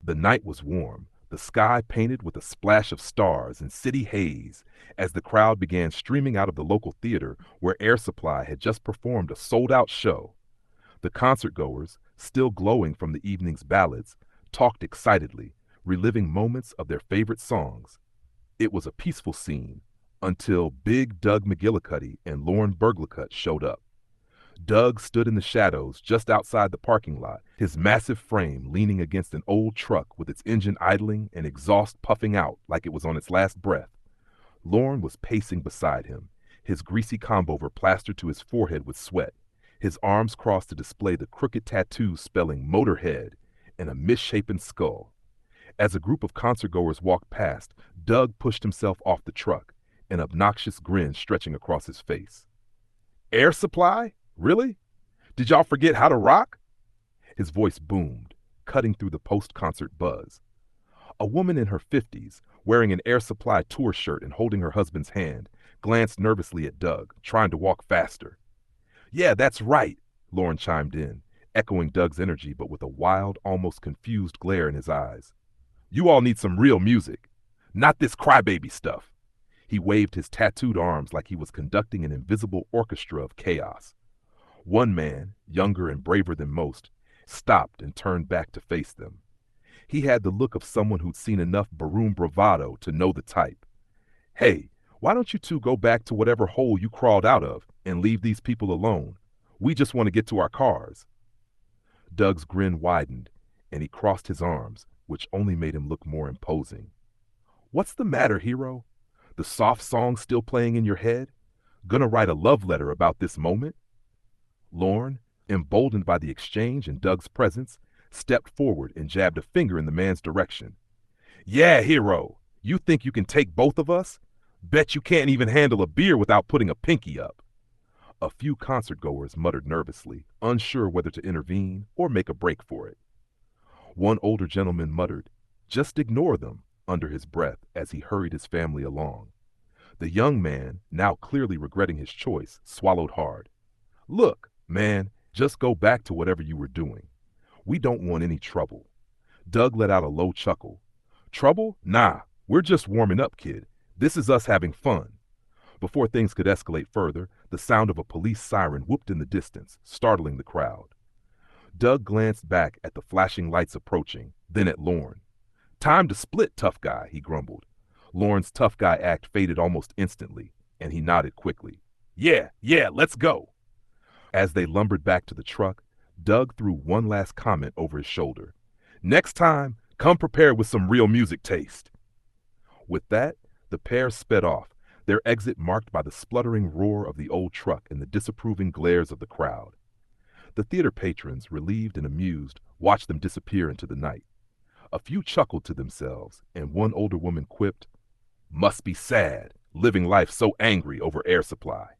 The night was warm, the sky painted with a splash of stars and city haze as the crowd began streaming out of the local theater where Air Supply had just performed a sold-out show. The concertgoers, still glowing from the evening's ballads, talked excitedly, reliving moments of their favorite songs. It was a peaceful scene until Big Doug McGillicuddy and Lorne Burglicut showed up. Doug stood in the shadows just outside the parking lot, his massive frame leaning against an old truck with its engine idling and exhaust puffing out like it was on its last breath. Lorne was pacing beside him, his greasy combover plastered to his forehead with sweat, his arms crossed to display the crooked tattoo spelling Motorhead and a misshapen skull. As a group of concertgoers walked past, Doug pushed himself off the truck, an obnoxious grin stretching across his face. Air Supply? Really? Did y'all forget how to rock? His voice boomed, cutting through the post-concert buzz. A woman in her 50s, wearing an Air Supply tour shirt and holding her husband's hand, glanced nervously at Doug, trying to walk faster. Yeah, that's right, Lorne chimed in, echoing Doug's energy but with a wild, almost confused glare in his eyes. You all need some real music, not this crybaby stuff. He waved his tattooed arms like he was conducting an invisible orchestra of chaos. One man, younger and braver than most, stopped and turned back to face them. He had the look of someone who'd seen enough baroom bravado to know the type. Hey, why don't you two go back to whatever hole you crawled out of and leave these people alone? We just want to get to our cars. Doug's grin widened, and he crossed his arms, which only made him look more imposing. What's the matter, hero? The soft song still playing in your head? Gonna write a love letter about this moment? Lorne, emboldened by the exchange and Doug's presence, stepped forward and jabbed a finger in the man's direction. Yeah, hero, you think you can take both of us? Bet you can't even handle a beer without putting a pinky up. A few concertgoers muttered nervously, unsure whether to intervene or make a break for it. One older gentleman muttered, "Just ignore them," under his breath as he hurried his family along. The young man, now clearly regretting his choice, swallowed hard. Look, man, just go back to whatever you were doing. We don't want any trouble. Doug let out a low chuckle. Trouble? Nah, we're just warming up, kid. This is us having fun. Before things could escalate further, the sound of a police siren whooped in the distance, startling the crowd. Doug glanced back at the flashing lights approaching, then at Lorne. Time to split, tough guy, he grumbled. Lorne's tough guy act faded almost instantly, and he nodded quickly. Yeah, let's go. As they lumbered back to the truck, Doug threw one last comment over his shoulder. Next time, come prepared with some real music taste. With that, the pair sped off, their exit marked by the spluttering roar of the old truck and the disapproving glares of the crowd. The theater patrons, relieved and amused, watched them disappear into the night. A few chuckled to themselves, and one older woman quipped, "Must be sad, living life so angry over Air Supply."